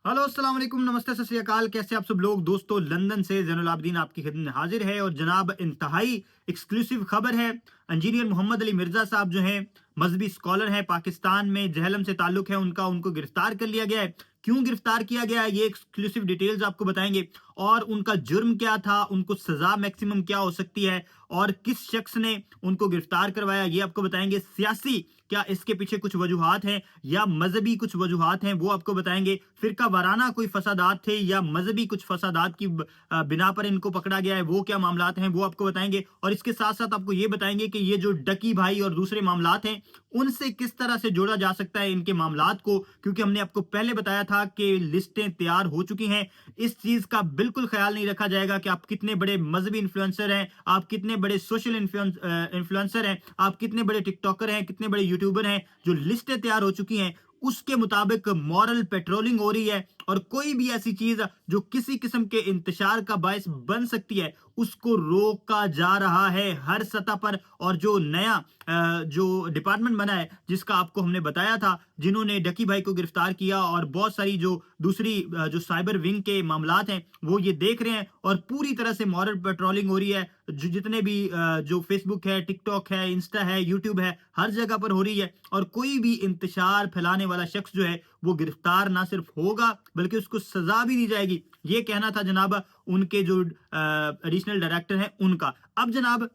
Hello अस्सलाम वालेकुम, नमस्ते, सत श्री अकाल। कैसे आप सब लोग? दोस्तों, लंदन से ज़ैनुल आबिदीन आपकी खिदमत में हाजिर है और जनाब इंतहाई एक्सक्लूसिव खबर है। इंजीनियर मोहम्मद अली मिर्ज़ा साहब जो हैं, मजहबी स्कॉलर हैं, पाकिस्तान में जहलम से ताल्लुक है उनका, उनको गिरफ्तार कर लिया गया है। क्यों गिरफ्तार किया गया है, ये एक्सक्लूसिव डिटेल्स आपको बताएंगे। और उनका जुर्म क्या था, उनको सजा मैक्सिमम क्या हो सकती है और किस शख्स ने उनको गिरफ्तार करवाया, ये आपको बताएंगे। सियासी क्या इसके पीछे कुछ वजूहात हैं या मजहबी कुछ वजूहात हैं, वो आपको बताएंगे। फिरका वाराना कोई फसादात थे या मजहबी कुछ फसादात की बिना पर इनको पकड़ा गया है, वो क्या मामलात हैं, वो आपको बताएंगे। और इसके साथ साथ आपको ये बताएंगे कि ये जो डकी भाई और दूसरे मामलात हैं, उनसे किस तरह से जोड़ा जा सकता है इनके मामलात को, क्योंकि हमने आपको पहले बताया था कि लिस्टें तैयार हो चुकी हैं। इस चीज का बिल्कुल ख्याल नहीं रखा जाएगा कि आप कितने बड़े मजहबी इन्फ्लुएंसर हैं, आप कितने बड़े सोशल इन्फ्लुएंसर हैं, आप कितने बड़े टिकटॉकर हैं, कितने बड़े यूट्यूबर हैं। जो लिस्टें तैयार हो चुकी हैं उसके मुताबिक मॉरल पेट्रोलिंग हो रही है और कोई भी ऐसी चीज जो किसी किस्म के इंतशार का बायस बन सकती है उसको रोका जा रहा है हर सतह पर। और जो नया जो डिपार्टमेंट बना है, जिसका आपको हमने बताया था, जिन्होंने डकी भाई को गिरफ्तार किया और बहुत सारी जो दूसरी जो साइबर विंग के मामलात हैं वो ये देख रहे हैं और पूरी तरह से मॉरल पेट्रोलिंग हो रही है। जो जितने भी जो फेसबुक है, टिकटॉक है, इंस्टा है, यूट्यूब है, हर जगह पर हो रही है। और कोई भी इंतशार फैलाने वाला शख्स जो है वो गिरफ्तार ना सिर्फ होगा बल्कि उसको सजा भी दी जाएगी। ये कहना था जनाब उनके जो एडिशनल डायरेक्टर हैं उनका। अब जनाब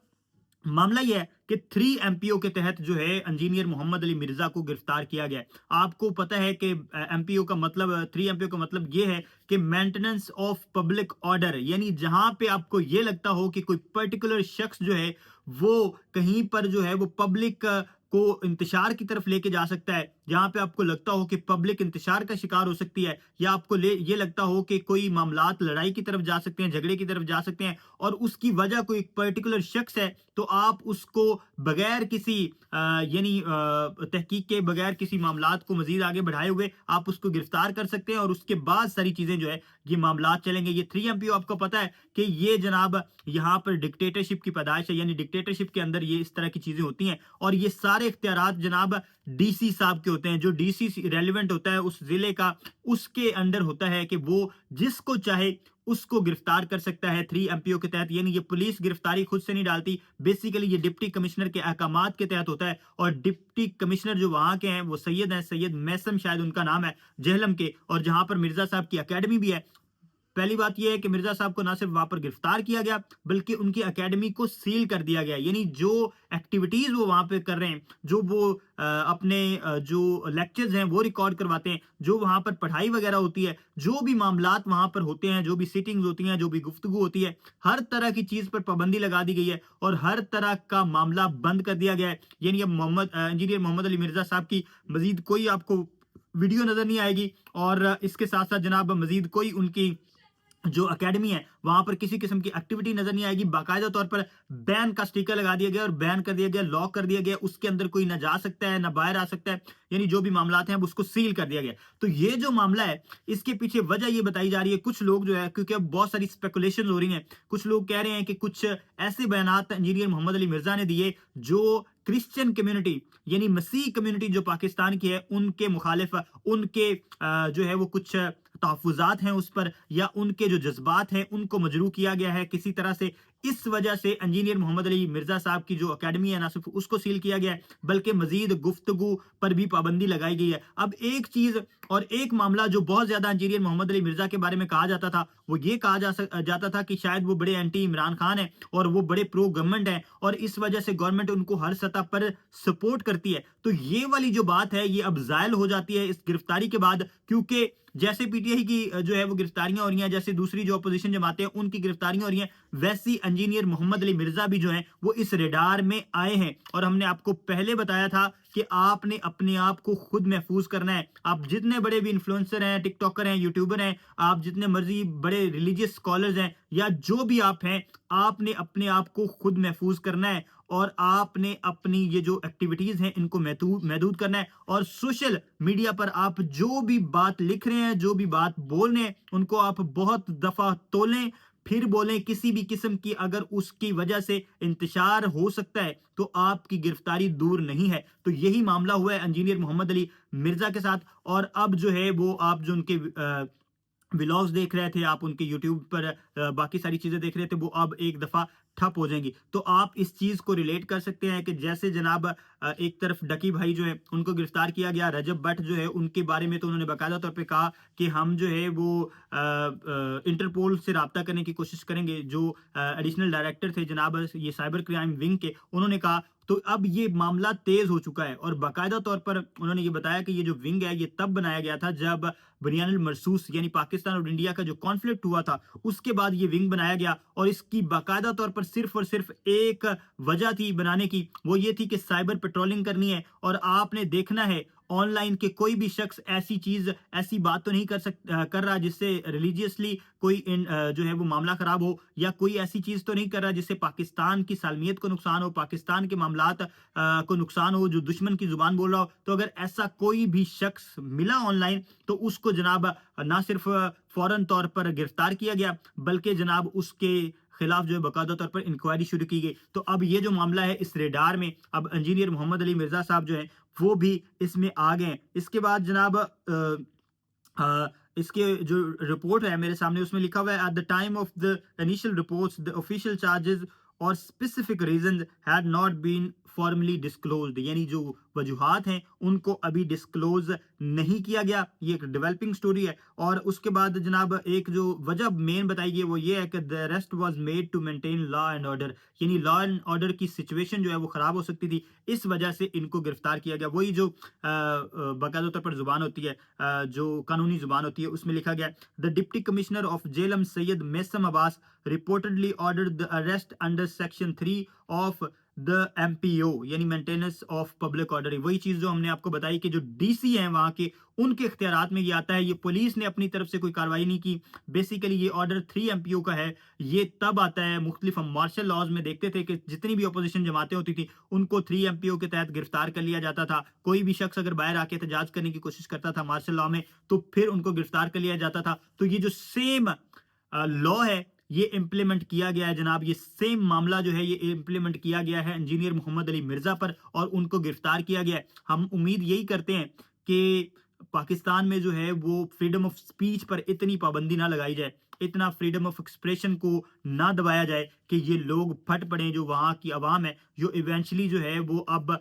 मामला यह है कि 3 एमपीओ के तहत जो है इंजीनियर मोहम्मद अली मिर्जा को गिरफ्तार किया गया है। आपको पता है कि एमपीओ का मतलब 3 एमपीओ का मतलब ये है कि मेंटेनेंस ऑफ पब्लिक ऑर्डर, यानी जहां पे आपको ये लगता हो कि कोई पर्टिकुलर शख्स जो है वो कहीं पर जो है वो पब्लिक को इंतशार की तरफ लेके जा सकता है, जहां पे आपको लगता हो कि पब्लिक इंतशार का शिकार हो सकती है, या आपको ये लगता हो कि कोई मामलात लड़ाई की तरफ जा सकते हैं, झगड़े की तरफ जा सकते हैं और उसकी वजह कोई पर्टिकुलर शख्स है, तो आप उसको बगैर किसी यानी तहकीक के, बगैर किसी मामलात को मजीद आगे बढ़ाए हुए आप उसको गिरफ्तार कर सकते हैं और उसके बाद सारी चीजें जो है ये मामलात चलेंगे। ये 3 एमपीओ आपको पता है कि ये जनाब यहाँ पर डिक्टेटरशिप की पैदाइश है, यानी डिक्टेटरशिप के अंदर ये इस तरह की चीजें होती हैं और ये सारे इख्तियारात जनाब डीसी साहब के होते हैं। जो डीसी रेलिवेंट होता है उस जिले का, उसके अंडर होता है कि वो जिसको चाहे उसको गिरफ्तार कर सकता है 3 एमपीओ के तहत। यानी ये पुलिस गिरफ्तारी खुद से नहीं डालती, बेसिकली ये डिप्टी कमिश्नर के अहकामात के तहत होता है। और डिप्टी कमिश्नर जो वहां के हैं वो सैयद हैं, सैयद मैसम शायद उनका नाम है, जहलम के, और जहां पर मिर्जा साहब की अकेडमी भी है। पहली बात यह है कि मिर्जा साहब को ना सिर्फ वहां पर गिरफ्तार किया गया बल्कि उनकी एकेडमी को सील कर दिया गया, यानी जो एक्टिविटीज वो वहां पे कर रहे हैं, जो वो अपने जो लेक्चर्स हैं वो रिकॉर्ड करवाते हैं, जो वहां पर पढ़ाई वगैरह होती है, जो भी मामलात वहां पर होते हैं, जो भी सीटिंग्स होती हैं, जो भी गुफ्तगू होती है, हर तरह की चीज पर पाबंदी लगा दी गई है और हर तरह का मामला बंद कर दिया गया है। यानी अब इंजीनियर मोहम्मद अली मिर्जा साहब की मजीद कोई आपको वीडियो नजर नहीं आएगी और इसके साथ साथ जनाब मजीद कोई उनकी जो एकेडमी है वहां पर किसी किस्म की एक्टिविटी नजर नहीं आएगी। बाकायदा तौर पर बैन का स्टिकर लगा दिया गया और बैन कर दिया गया, लॉक कर दिया गया, उसके अंदर कोई ना जा सकता है ना बाहर आ सकता है, यानी जो भी मामलात हैं उसको सील कर दिया गया। तो ये जो मामला है इसके पीछे वजह ये बताई जा रही है, कुछ लोग जो है, क्योंकि अब बहुत सारी स्पेकुलेशन हो रही हैं, कुछ लोग कह रहे हैं कि कुछ ऐसे बयानात इंजीनियर मोहम्मद अली मिर्जा ने दिए जो क्रिश्चियन कम्युनिटी यानी मसीह कम्युनिटी जो पाकिस्तान की है उनके मुखालिफ, उनके जो है वो कुछ तहफुजात हैं उस पर, या उनके जो जज्बात हैं उनको मजरू किया गया है किसी तरह से। इस वजह से इंजीनियर मोहम्मद अली मिर्जा साहब की जो अकेडमी है ना सिर्फ उसको सील किया गया है बल्कि मजीद गुफ्तगू पर भी पाबंदी लगाई गई है। अब एक चीज और एक मामला जो बहुत ज्यादा इंजीनियर मोहम्मद अली मिर्जा के बारे में कहा जाता था, वो ये कहा जाता था कि शायद वो बड़े एंटी इमरान खान है और वो बड़े प्रो गवर्नमेंट है और इस वजह से गवर्नमेंट उनको हर सतह पर सपोर्ट करती है। तो ये वाली जो बात है ये अब जायल हो जाती है इस गिरफ्तारी के बाद, क्योंकि जैसे पीटीआई की जो है वो गिरफ्तारियां हो रही हैं, जैसे दूसरी जो अपोजिशन जमातें हैं उनकी गिरफ्तारियां हो रही हैं, वैसी इंजीनियर मोहम्मद अली मिर्जा भी जो हैं वो इस रेडार में आए हैं। और हमने आपको पहले बताया था कि आपने अपने आप को खुद महफूज करना है। आप जितने बड़े भी इन्फ्लुएंसर हैं, टिकटॉकर हैं, यूट्यूबर हैं, आप जितने मर्जी बड़े रिलीजियस स्कॉलर्स हैं या जो भी आप हैं, आपने अपने आप को खुद महफूज करना है और आपने अपनी ये जो एक्टिविटीज हैं इनको महदूद करना है। और सोशल मीडिया पर आप जो भी बात लिख रहे हैं, जो भी बात बोल रहे हैं, उनको आप बहुत दफा तोलें, پھر بولیں کسی بھی قسم کی اگر اس کی وجہ سے انتشار ہو سکتا ہے تو آپ کی گرفتاری دور نہیں ہے۔ تو یہی معاملہ ہوا ہے انجینئر محمد علی مرزا کے ساتھ، اور اب جو ہے وہ آپ جو ان کے ولاگز دیکھ رہے تھے، آپ ان کے یوٹیوب پر باقی ساری چیزیں دیکھ رہے تھے، وہ اب ایک دفعہ ٹھپ ہو جائیں گی۔ تو آپ اس چیز کو ریلیٹ کر سکتے ہیں کہ جیسے جناب ایک طرف ڈکی بھائی جو ہے ان کو گرفتار کیا گیا، رجب بٹ جو ہے ان کے بارے میں تو انہوں نے باقاعدہ طور پہ کہا کہ ہم جو ہے وہ انٹرپول سے رابطہ کرنے کی کوشش کریں گے۔ جو ایڈیشنل ڈائریکٹر تھے جناب یہ سائبر کرائم ونگ کے، انہوں نے کہا تو اب یہ معاملہ تیز ہو چکا ہے، اور باقاعدہ طور پر انہوں نے یہ بتایا کہ یہ جو ونگ ہے یہ تب بنایا گیا تھا جب بنیان المرصوص یعنی پاکستان اور انڈیا کا جو کانفلکٹ ہوا تھا اس کے بعد یہ ونگ بنایا گیا، اور اس کی باقاعدہ طور پر صرف اور صرف ایک وجہ تھی بنانے کی، وہ یہ تھی کہ سائبر پیٹرولنگ کرنی ہے، اور آپ نے دیکھنا ہے آن لائن کے کوئی بھی شخص ایسی بات تو نہیں کر رہا جس سے ریلیجیسلی کوئی جو ہے وہ معاملہ خراب ہو، یا کوئی ایسی چیز تو نہیں کر رہا جس سے پاکستان کی سالمیت کو نقصان ہو، پاکستان کے معاملات کو نقصان ہو، جو دشمن کی زبان بول رہا ہو۔ تو اگر ایسا کوئی بھی شخص ملا آن لائن تو اس کو جناب نہ صرف فوراً طور پر گرفتار کیا گیا بلکہ جناب اس کے خلاف جو ہے باقاعدہ طور پر انکوائری شروع کی گئی۔ تو اب یہ جو معاملہ ہے اس ریڈار میں اب انجینئر محمد علی مرزا صاحب جو ہیں وہ بھی اس میں آ گئے ہیں۔ اس کے بعد جناب اس کے جو رپورٹ ہے میرے سامنے اس میں لکھا ہوا ہے at the time of the initial reports the official charges اور specific reasons had not been formally disclosed, یعنی جو وجوہات ہیں ان کو ابھی ڈسکلوز نہیں کیا گیا، یہ ایک ڈیولپنگ سٹوری ہے۔ اور اس کے بعد جناب ایک جو وجہ مین بتائی گئی وہ یہ ہے کہ the arrest was made to maintain law and order، یعنی لا اینڈ آرڈر کی سچویشن جو ہے وہ خراب ہو سکتی تھی، اس وجہ سے ان کو گرفتار کیا گیا۔ وہی جو باقاعدہ طور پر زبان ہوتی ہے جو قانونی زبان ہوتی ہے اس میں لکھا گیا the deputy commissioner of Jhelum Syed Maisam Abbas reportedly ordered the arrest under section 3 of the MPO یعنی مینٹیننس آف پبلک آرڈر۔ وہی چیز جو ہم نے آپ کو بتائی کہ جو ڈی سی ہیں وہاں کے ان کے اختیارات میں یہ آتا ہے، یہ پولیس نے اپنی طرف سے کوئی کاروائی نہیں کی۔ بیسیکلی یہ آرڈر 3 MPO کا ہے، یہ تب آتا ہے مختلف ہم مارشل لاز میں دیکھتے تھے کہ جتنی بھی اپوزیشن جماعتیں ہوتی تھی ان کو 3 MPO کے تحت گرفتار کر لیا جاتا تھا۔ کوئی بھی شخص اگر باہر آ کے احتجاج کرنے کی کوشش کرتا تھا مارشل لا میں تو پھر ان کو گرفتار کر لیا جاتا تھا۔ تو یہ جو سیم لا ہے یہ امپلیمنٹ کیا گیا ہے جناب، یہ سیم معاملہ جو ہے یہ امپلیمنٹ کیا گیا ہے انجینئر محمد علی مرزا پر اور ان کو گرفتار کیا گیا ہے۔ ہم امید یہی کرتے ہیں کہ پاکستان میں جو ہے وہ فریڈم آف سپیچ پر اتنی پابندی نہ لگائی جائے، اتنا فریڈم آف ایکسپریشن کو نہ دبایا جائے کہ یہ لوگ پھٹ پڑیں، جو وہاں کی عوام ہے جو ایونچولی جو ہے وہ اب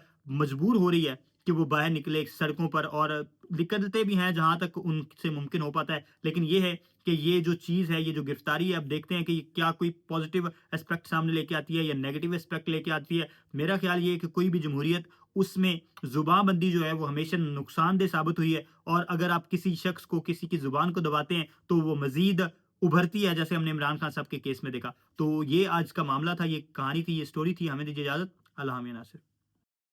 مجبور ہو رہی ہے کہ وہ باہر نکلے سڑکوں پر، اور نکلتے بھی ہیں جہاں تک ان سے ممکن ہو پاتا ہے۔ لیکن یہ ہے کہ یہ جو چیز ہے، یہ جو گرفتاری ہے، اب دیکھتے ہیں کہ یہ کیا کوئی پازیٹیو اسپیکٹ سامنے لے کے آتی ہے یا نیگیٹو اسپیکٹ لے کے آتی ہے۔ میرا خیال یہ ہے کہ کوئی بھی جمہوریت اس میں زبان بندی جو ہے وہ ہمیشہ نقصان دہ ثابت ہوئی ہے، اور اگر آپ کسی شخص کو کسی کی زبان کو دباتے ہیں تو وہ مزید ابھرتی ہے، جیسے ہم نے عمران خان صاحب کے کیس میں دیکھا۔ تو یہ آج کا معاملہ تھا، یہ کہانی تھی، یہ سٹوری تھی۔ ہمیں دیجیے اجازت، اللہ حافظ ناصر۔